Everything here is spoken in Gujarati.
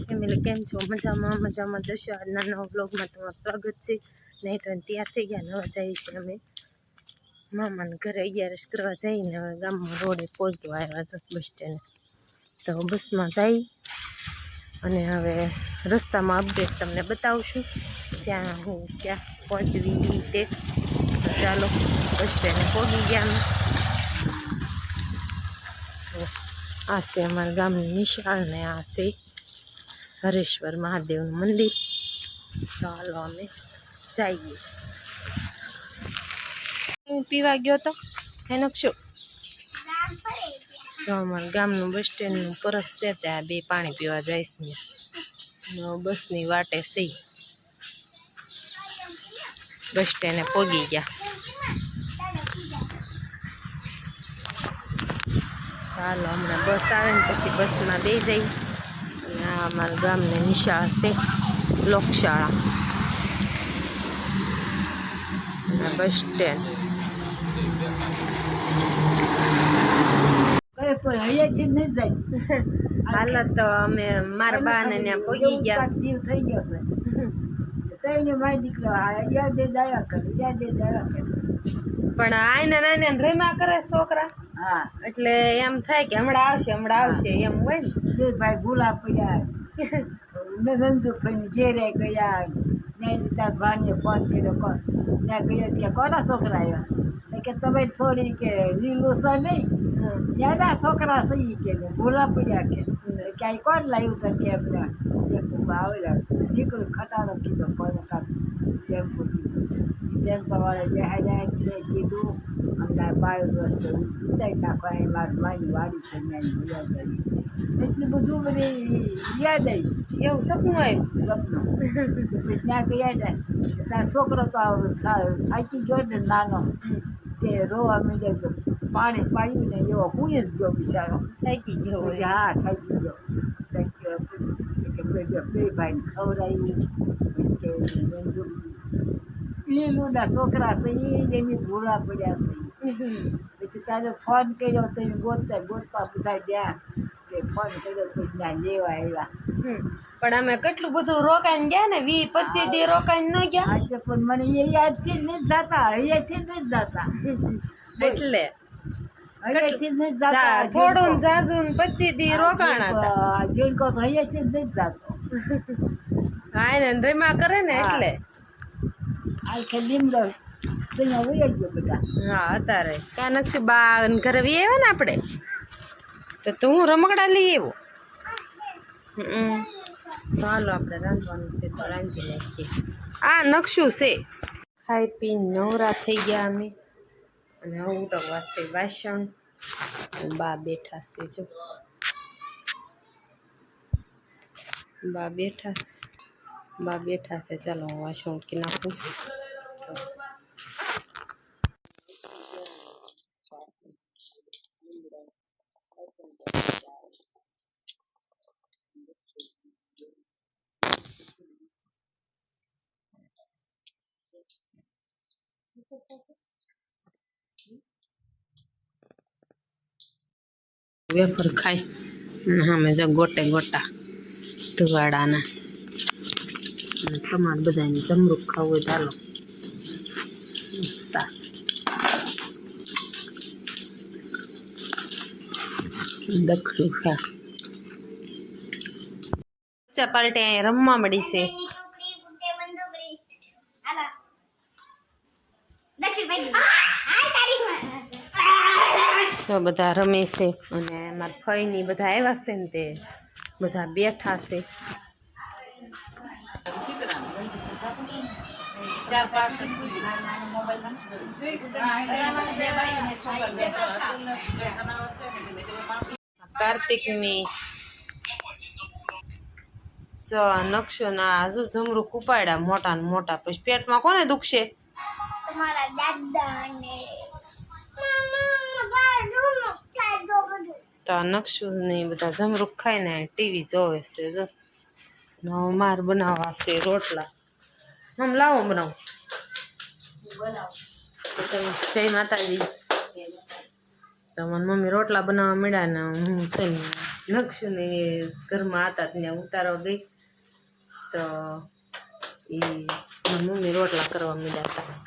ફેમિલી કેમ છો? મજામાં મજામાં જશો. આજના નવા બ્લોગમાં તમારું સ્વાગત છે. નહીં તો તૈયાર થઈ ગયા, નવા જઈએ છીએ અમે મામાના ઘરે 11 કરવા જઈને હવે ગામમાં રોડે પહોંચવા આવ્યા છે બસ સ્ટેન્ડ. તો બસમાં જઈ અને હવે રસ્તામાં અપડેટ તમને બતાવશું ત્યાં હું ક્યાં પહોંચવી તે. તો ચાલો બસ સ્ટેન્ડે પહોંચી ગયા અમે. આ છે અમારા ગામની નિશાળ ને આ છે હરેશ્વર મહાદેવનું મંદિર. તો હાલો અમે જઈએ. હું પીવા ગયો તો એનો શું જો અમારા ગામનું બસ સ્ટેન્ડનું પરબ છે ત્યાં બે પાણી પીવા જઈશ ને બસની વાટે સી બસ સ્ટેન્ડે પોગી ગયા. હાલો હમણાં બસ આવે ને પછી બસમાં બે જઈ. અને આ અમારા ગામને નિશાળ છે લોકશાળા અને બસ સ્ટેન્ડ. હાલ તો અમે મારા બા ને ત્યાં પહોંચી ગયા. થઈ ગયો છે મારી દીકરો યાદ પણ આઈને નાઈને રેમા કરે છોકરા. હા એટલે એમ થાય કે હમણાં આવશે એમ હોય ને. ભાઈ ભૂલા પડ્યા મેં રંજુભાઈ ઘેરે ગયા ત્યાં ભાણીએ ફોન કર્યો ત્યાં ગયો કે કોના છોકરા આવ્યા કે તમે છોડી કે લીલું છો નહીં ત્યાંના છોકરા સહી કે ભૂલા પડ્યા કે ક્યાંય કોણ લાવ્યું તો કે એમને આવેલા નીકળ્યું ખટારો કીધો કોને કાંક ટેમ્પો કીધું ટેમ્પાવાળા બેહાડ્યા કીધું અમને બાયો રસ્તો ઉતારી નાખો એ મારી વાડી છે યાદ આવી એટલું બધું મને યાદ આવી. એવું સપનું આવ્યું સપનું ત્યાં ગયા ને ત્યાં છોકરો તો થાકી ગયો ને નાનો તે રોવા માંડ્યો તો પાણી પાડ્યું ને એવો હું જ ગયો બિચારો થાકી ગયો પછી હા થાકી ગયો બે ભાઈને ખવડાવ્યું લીલુંના છોકરા છે એની ભૂલા પડ્યા છે. પછી તારે ફોન કર્યો તો ગોતવા બધા ગયા કે ફોન કર્યો તો ત્યાં લેવા આવ્યા. પણ અમે કેટલું બધું રોકાઈને ગયા ને 20-25 દી રોકાઈને ન ગયા. આજે પણ મને એ યાદથી નથી જતા અહીંયાથી નથી જતા એટલે અહીંયાથી નથી જતા થોડું જાજુ 25 દી રોકાણા હતા. જીણકો તો અહીંયાથી નથી જતો હા ને રેમા કરે ને એટલે આખે લીમડો સૈયા વહી ગયો બધા. હા અત્યારે ક્યાં નક્ષી બા ઘરે વી આવ્યા ને આપણે તો તું રમકડા લઈ આવ્યો. તો હાલો આપણે રાંધવાનું છે તો રાંધી નાખીએ. આ નકશું છે. ખાઈ પીને નવરા થઈ ગયા અમે અને હવે ઉટકવા છે વાસણ. બા બેઠા છે જો બા બેઠા છે. ચાલો હું વાસણ ઉટકી નાખું. વેફર ખાઈ અમે જો ગોટા ધુવાડાના અને તમારે બધાને જમરૂક ખાવું હોય ચાલો દખડું ખા. બચ્ચા પાર્ટી અહીં રમવા મળી છે. જો બધા રમે છે અને મારા ફઈની બધા આવ્યા છે ને તે બધા બેઠા છે. 4-5 કાર્તિકની જો નકશો ના હજુ ઝમરૂક ઉપાડ્યા મોટા ને મોટા. પછી પેટમાં કોને દુખશે? તમારા દાદા ને તો આ નકશું ને બધા ઝમરૂક ખાઈને ટીવી જોવે છે. જો માર બનાવવા છે રોટલા. હમ લાવો બનાવું. જય માતાજી. તો મારી મમ્મી રોટલા બનાવવા મળ્યા ને હું છે ને નકશુને એ ઘરમાં હતા ત્યાં ઉતારવા ગઈ તો એ મારી મમ્મી રોટલા કરવા મળ્યા હતા.